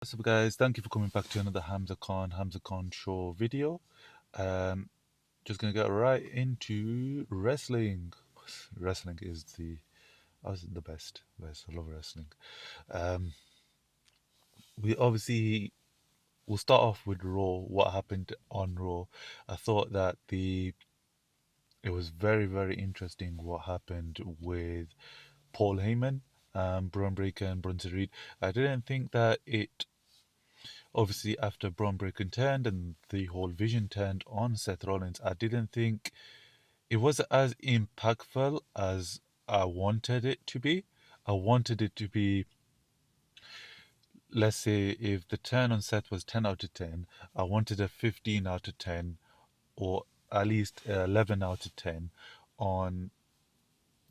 What's up, guys? Thank you for coming back to another Hamza Khan show video. Um, just gonna get right into wrestling. Wrestling is the best. I love wrestling. Um, we obviously we'll start off with Raw. What happened on Raw? I thought that it was very interesting what happened with Paul Heyman, Braun Breaker, and Bronson Reed. I didn't think that it obviously after Braun Breaker turned and the whole vision turned on Seth Rollins, I didn't think it was as impactful as I wanted it to be. I wanted it to be, let's say, if the turn on Seth was 10 out of 10, I wanted a 15 out of 10 or at least 11 out of 10 on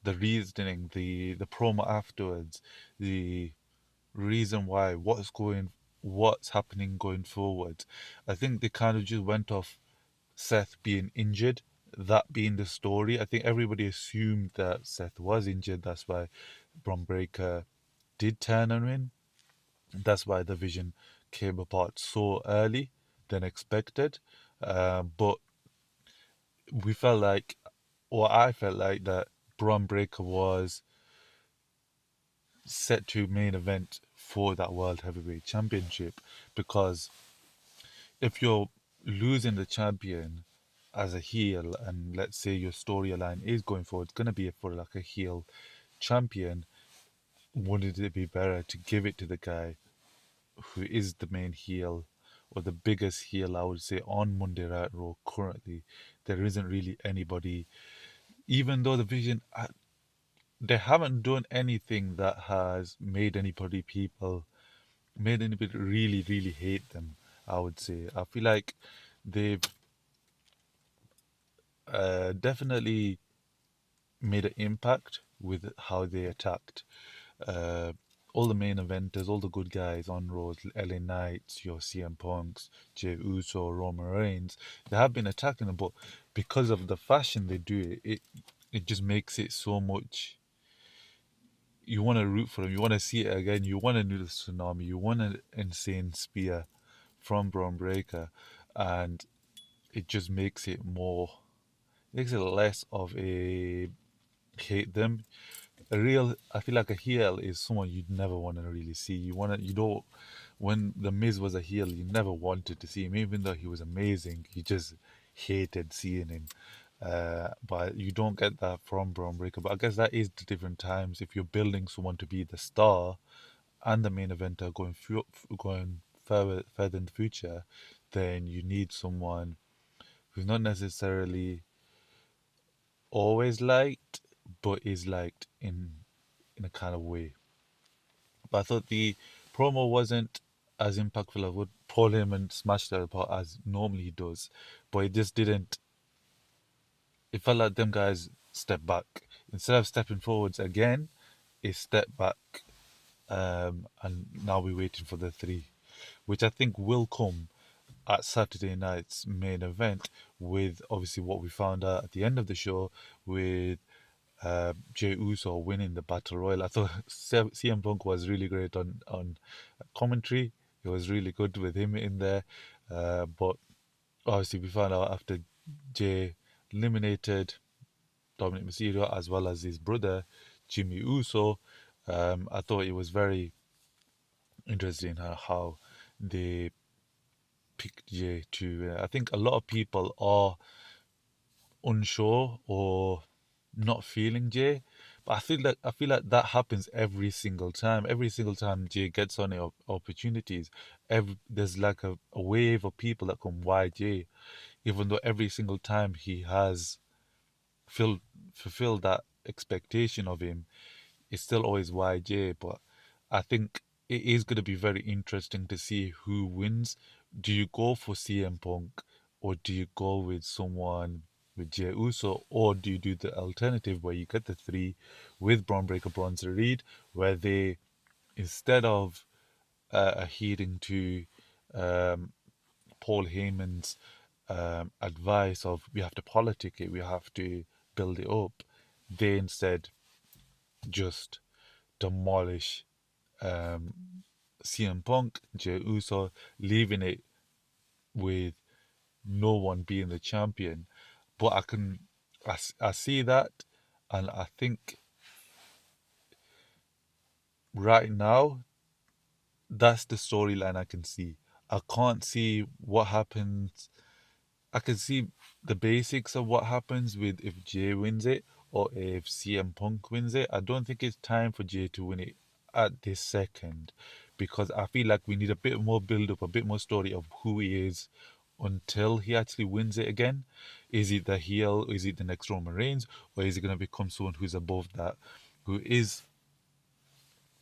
the reasoning, the promo afterwards, the reason why, what's happening going forward. I think they kind of just went off Seth being injured, that being the story. I think everybody assumed that Seth was injured. That's why Bron Breakker did turn on him. That's why the vision came apart so early than expected. But we felt like, or I felt like, that Bron Breakker was set to main event for that World Heavyweight Championship, because if you're losing the champion as a heel, and let's say your storyline is going forward, it's going to be for like a heel champion, wouldn't it be better to give it to the guy who is the main heel or the biggest heel, I would say, on Monday Night Raw currently? There isn't really anybody, even though the Vision, they haven't done anything that has made anybody really hate them, I would say. I feel like they've definitely made an impact with how they attacked uh, all the main eventers, all the good guys on Raw, LA Knights, your CM Punks, Jey Uso, Roman Reigns. They have been attacking them, but because of the fashion they do it just makes it so much. You want to root for them. You want to see it again. You want a new tsunami. You want an insane spear from Braun Breaker, and it just makes it less of a hate them. I feel like a heel is someone you'd never want to really see. You don't, when The Miz was a heel, you never wanted to see him, even though he was amazing. You just hated seeing him. But you don't get that from Braun Breaker. But I guess that is the different times. If you're building someone to be the star and the main eventer going further in the future, then you need someone who's not necessarily always liked, but is liked in a kind of way. But I thought the promo wasn't as impactful as what Paul Heyman smashed it apart as normally he does. But it just didn't. It felt like them guys stepped back. Instead of stepping forwards again, it stepped back. And now we're waiting for the three, which I think will come at Saturday night's main event, with obviously what we found out at the end of the show with Jey Uso winning the Battle Royal. I thought CM Punk was really great on commentary. It was really good with him in there. But obviously, we found out after Jey eliminated Dominic Mysterio as well as his brother Jimmy Uso. I thought it was very interesting how they picked Jey to. I think a lot of people are unsure or not feeling Jay. But I feel like that happens every single time. Every single time Jay gets on opportunities, there's like a wave of people that come, why Jay? Even though every single time he has filled, fulfilled that expectation of him, it's still always YJ. But I think it is going to be very interesting to see who wins. Do you go for CM Punk, or do you go with someone with Jey Uso, or do you do the alternative where you get the three with Braun Breaker, Bronzer Reed, where they, instead of adhering to um, Paul Heyman's advice of we have to politic it, we have to build it up, they instead just demolish um, CM Punk, Jey Uso, leaving it with no one being the champion. But I see that, and I think right now that's the storyline I can see. I can't see what happens. I can see the basics of what happens with if Jay wins it or if CM Punk wins it. I don't think it's time for Jay to win it at this second because I feel like we need a bit more build up, a bit more story of who he is until he actually wins it again. Is he the heel? Is he the next Roman Reigns? Or is he going to become someone who's above that, who is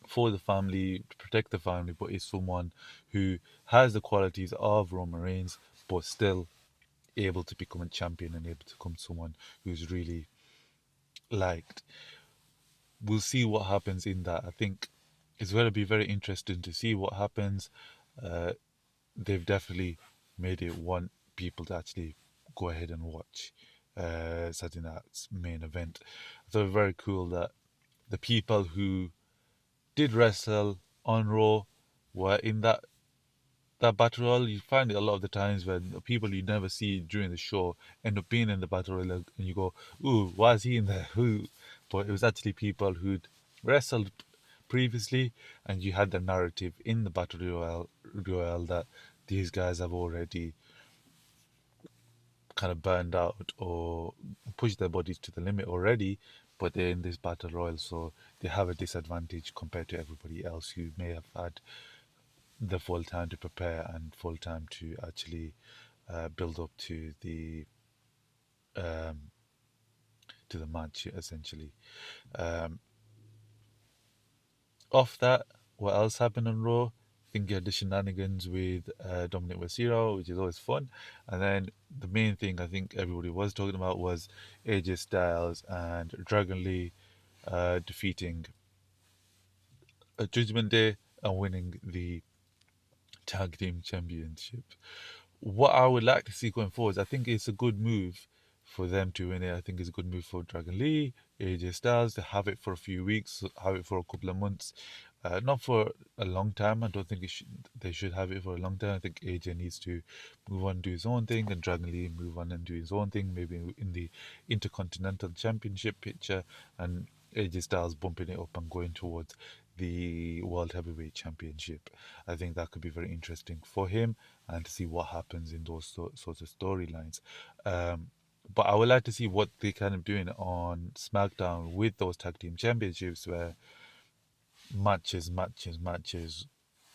for the family, to protect the family, but is someone who has the qualities of Roman Reigns, but still able to become a champion and able to become someone who's really liked. We'll see what happens in that. I think it's going to be very interesting to see what happens. Uh, they've definitely made it want people to actually go ahead and watch Saturday Night's main event. So very cool that the people who did wrestle on Raw were in that battle royal. You find it a lot of the times when the people you never see during the show end up being in the battle royal, and you go, "Ooh, why is he in there? Who?" But it was actually people who'd wrestled previously, and you had the narrative in the battle royal that these guys have already kind of burned out or pushed their bodies to the limit already, but they're in this battle royal, so they have a disadvantage compared to everybody else who may have had the full time to prepare and full time to actually build up um, to the match essentially. Um, Off that, what else happened on Raw? I think you had the shenanigans with Dominic Mysterio, which is always fun, and then the main thing I think everybody was talking about was AJ Styles and Dragon Lee defeating Judgment Day and winning the tag team championship. What I would like to see going forward, I think it's a good move for them to win it. I think it's a good move for Dragon Lee, AJ Styles to have it for a few weeks, have it for a couple of months, not for a long time. I don't think they should have it for a long time. I think AJ needs to move on and do his own thing, and Dragon Lee move on and do his own thing, maybe in the Intercontinental Championship picture, and AJ Styles bumping it up and going towards the World Heavyweight Championship. I think that could be very interesting for him and to see what happens in those sorts of storylines. Um, but I would like to see what they kind of doing on SmackDown with those tag team championships, where matches,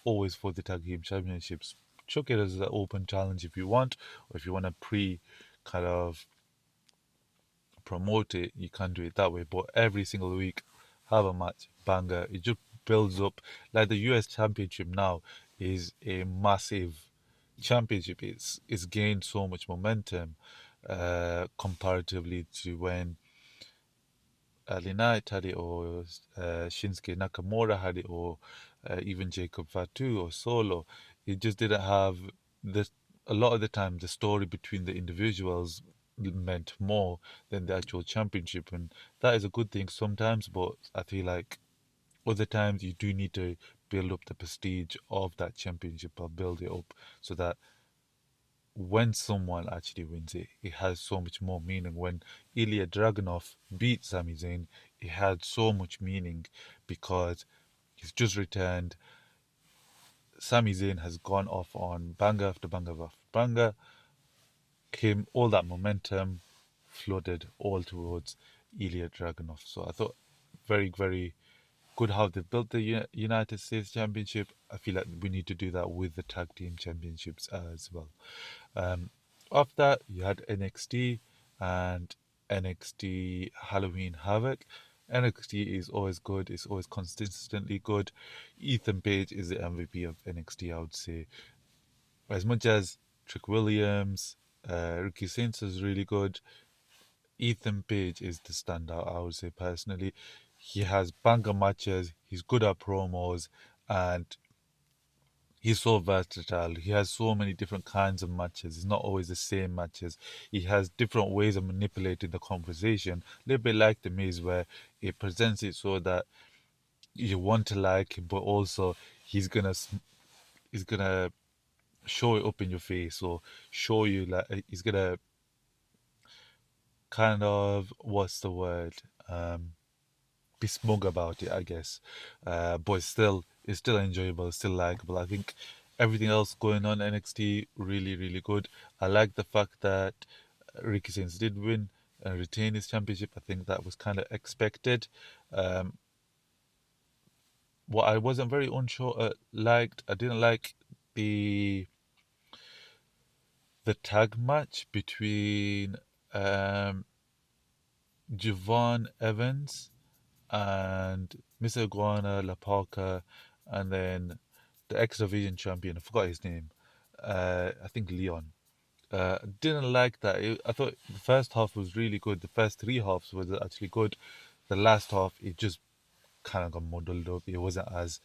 always for the tag team championships. Chuck it as an open challenge if you want, or if you want to kind of promote it, you can do it that way. But every single week, have a match, banger. It just builds up. Like the US Championship now is a massive championship. It's gained so much momentum comparatively to when Ali Knight had it, or Shinsuke Nakamura had it, or even Jacob Fatu or Solo. It just didn't have the. A lot of the time, the story between the individuals meant more than the actual championship, and that is a good thing sometimes. But I feel like other times you do need to build up the prestige of that championship or build it up so that when someone actually wins it, it has so much more meaning. When Ilya Dragunov beat Sami Zayn, it had so much meaning because he's just returned. Sami Zayn has gone off on banger after banger after banger. Him, all that momentum flooded all towards Ilya Dragunov. So I thought very, very good how they built the United States Championship. I feel like we need to do that with the tag team championships as well. Um, After that, you had NXT and NXT Halloween Havoc. NXT is always good. It's always consistently good. Ethan Page is the MVP of NXT, I would say. As much as Trick Williams, Ricky Saints is really good, Ethan Page is the standout, I would say personally. He has banger matches, he's good at promos, and he's so versatile. He has so many different kinds of matches. It's not always the same matches. He has different ways of manipulating the conversation. A little bit like The Miz, where he presents it so that you want to like him, but also he's gonna is gonna show it up in your face or show you like he's gonna kind of what's the word be smug about it, I guess. But it's still enjoyable, it's still likable. I think everything else going on NXT really really good. I like the fact that Ricky Sainz did win and retain his championship. I think that was kind of expected. Um, what I wasn't very unsure liked, I didn't like the the tag match between um, Javon Evans and Mr. Iguana, La Parca, and then the X Division champion. I forgot his name. I think Leon. Didn't like that. I thought the first half was really good. The first three halves was actually good. The last half, it just kind of got muddled up. It wasn't as.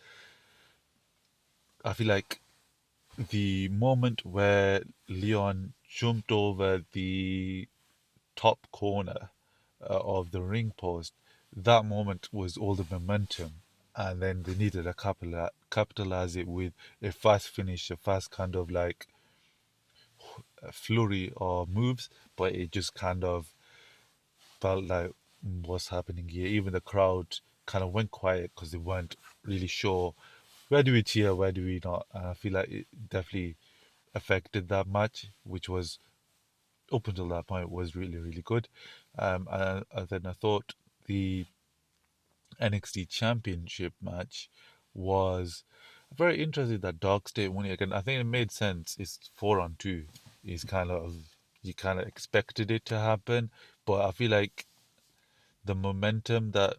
I feel like the moment where Leon jumped over the top corner of the ring post, that moment was all the momentum. And then they needed to capitalize it with a fast finish, a fast kind of like a flurry of moves, but it just kind of felt like what's happening here. Even the crowd kind of went quiet because they weren't really sure where do we cheer, where do we not. And I feel like it definitely affected that match, which was up until that point was really really good. And then I thought the NXT Championship match was very interesting that Dog State won it again. I think it made sense. It's 4-on-2. It's kind of you kind of expected it to happen, but I feel like the momentum that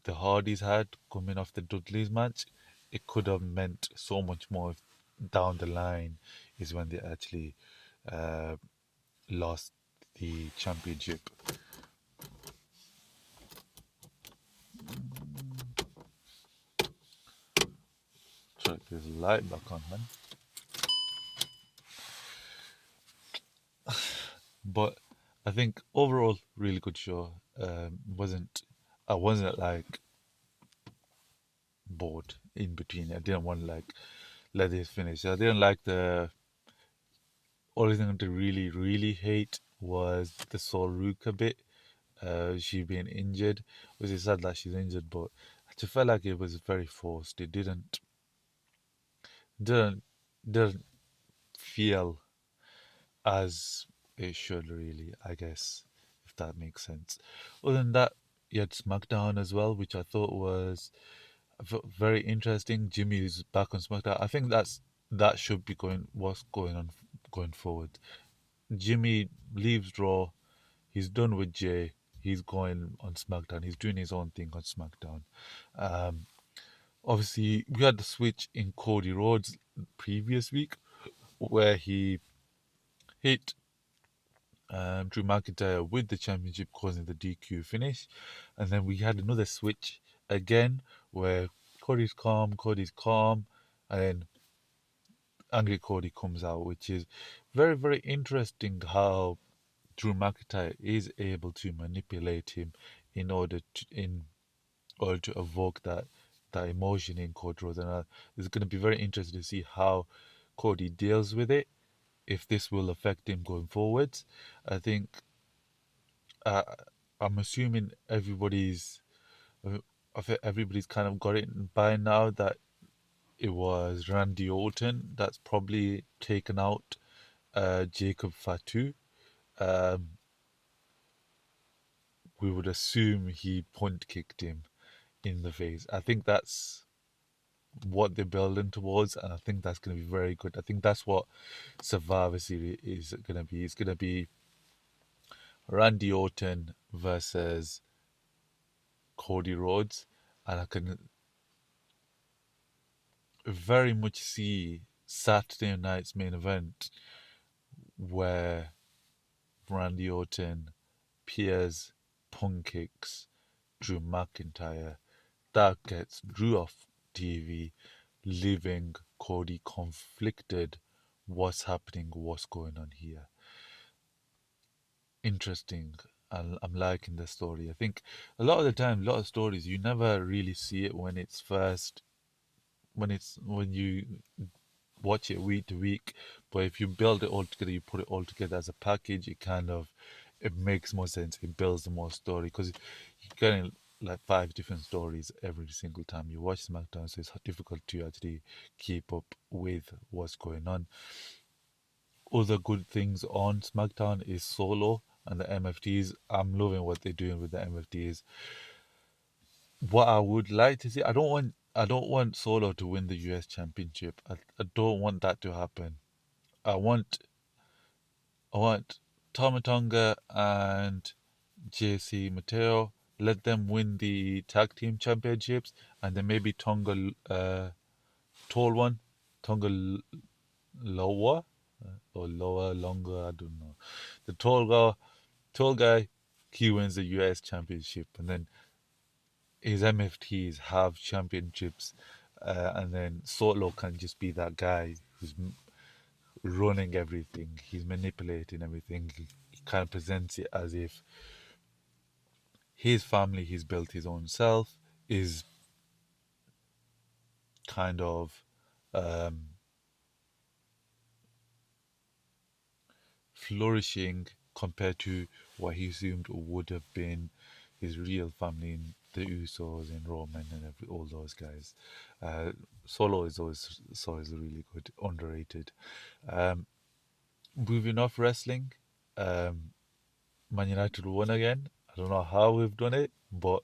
the Hardys had coming off the Dudleys match, it could have meant so much more if down the line is when they actually uh, lost the championship. Try this light back on, man. But I think overall, really good show. Wasn't I wasn't like bored in between. I didn't want to like let this finish. I didn't like the only thing to really really hate was the Soruka bit. She being injured. It was sad that she's injured, but I just felt like it was very forced. It didn't didn't feel as it should really, I guess, if that makes sense. Other than that, you had SmackDown as well, which I thought was very interesting. Jimmy is back on SmackDown. I think that should be going what's going on going forward. Jimmy leaves Raw. He's done with Jay. He's going on SmackDown. He's doing his own thing on SmackDown. Um, Obviously, we had the switch in Cody Rhodes previous week where he hit Drew McIntyre with the championship, causing the DQ finish. And then we had another switch again where Cody's calm, and then Angry Cody comes out, which is very, very interesting how Drew McIntyre is able to manipulate him in order to evoke that emotion in Cody Rhodes. And it's going to be very interesting to see how Cody deals with it, if this will affect him going forwards. I think uh, I'm assuming uh, everybody's kind of got it by now that it was Randy Orton that's probably taken out Jacob Fatu. Um, we would assume he punt kicked him in the face. I think that's what they're building towards, and I think that's going to be very good. I think that's what Survivor Series is going to be. It's going to be Randy Orton versus Cody Rhodes, and I can very much see Saturday night's main event where Randy Orton peers, punk kicks Drew McIntyre. That gets Drew off TV, leaving Cody conflicted. What's happening? What's going on here? Interesting. I'm liking the story. I think a lot of the time, a lot of stories, you never really see it when it's first, when you watch it week to week. But if you build it all together, you put it all together as a package, it makes more sense. It builds more story because you're getting like five different stories every single time you watch SmackDown, so it's difficult to actually keep up with what's going on. Other good things on SmackDown is Solo and the MFTs. I'm loving what they're doing with the MFTs. What I would like to see, I don't want Solo to win the US Championship. I don't want that to happen. I want I want Tomatonga and JC Mateo. Let them win the tag team championships, and then maybe Tonga tall one, Tonga lower or lower longer. I don't know. The tall guy, he wins the US championship, and then his MFTs have championships, and then Solo can just be that guy who's running everything. He's manipulating everything. He kind of presents it as if his family he's built his own self is kind of um, flourishing compared to what he assumed would have been his real family in the Usos and Roman and all those guys. Uh, Solo is really good, underrated. Um, Moving off wrestling, um, Man United won again. I don't know how we've done it, but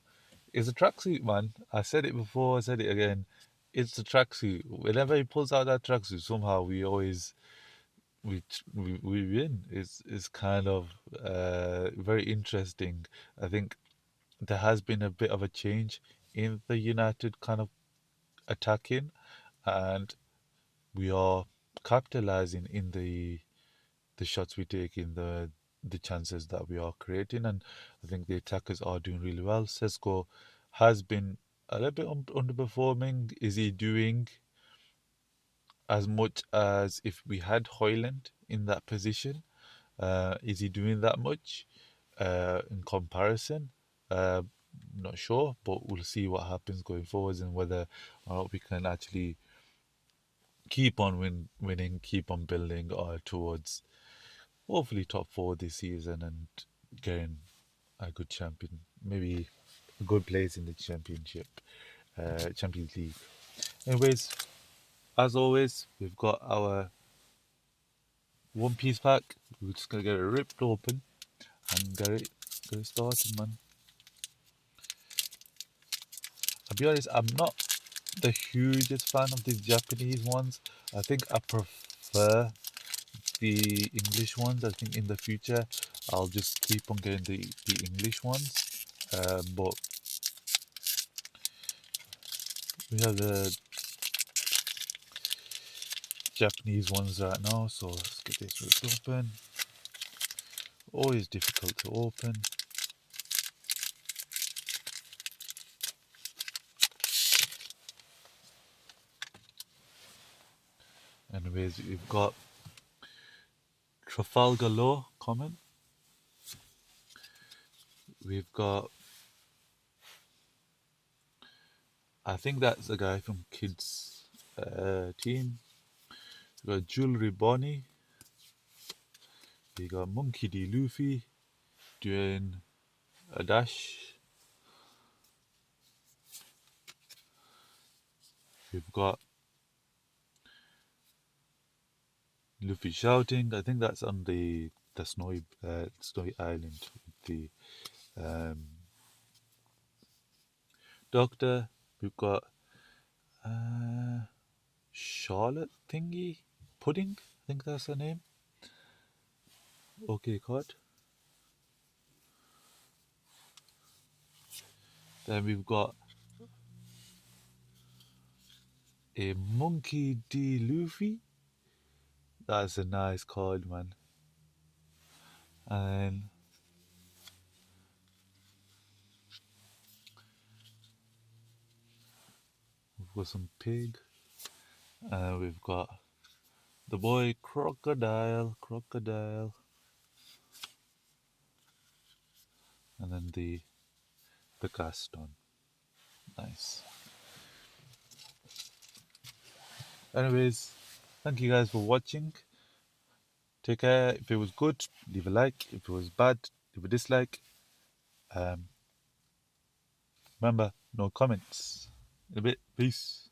it's a tracksuit, man. I said it before, I said it again. It's the tracksuit. Whenever he pulls out that tracksuit, somehow we win. It's kind of very interesting. I think there has been a bit of a change in the United kind of attacking, and we are capitalizing in the shots we take, in the chances that we are creating, and I think the attackers are doing really well. Sesko has been a little bit underperforming. Is he doing as much as if we had Hoyland in that position? Is he doing that much in comparison? Uh, Not sure, but we'll see what happens going forwards and whether or not we can actually keep on winning, keep on building towards hopefully top four this season and getting a good champion, maybe a good place in the championship, Champions League. Anyways, as always, we've got our One Piece pack. We're just gonna get it ripped open and get it started, man. I'll be honest, I'm not the hugest fan of these Japanese ones. I think I prefer the English ones. I think in the future I'll just keep on getting the English ones. But we have the Japanese ones right now, so let's get this ripped open. Always difficult to open. Anyways, we've got Trafalgar Law comment. We've got, I think that's the guy from Kids team. We got Jewelry Bonnie. We got Monkey D. Luffy doing a dash. We've got Luffy shouting. I think that's on the snowy island with the um, doctor. We've got Charlotte thingy pudding. I think that's her name. Okay, cut. Then we've got a Monkey D. Luffy. That's a nice card, man. And we've got some pig. And we've got the boy Crocodile. And then the Gaston. Nice. Anyways, Thank you guys for watching. Take care. If it was good, leave a like. If it was bad, leave a dislike. Um, remember, no comments. In a bit. Peace.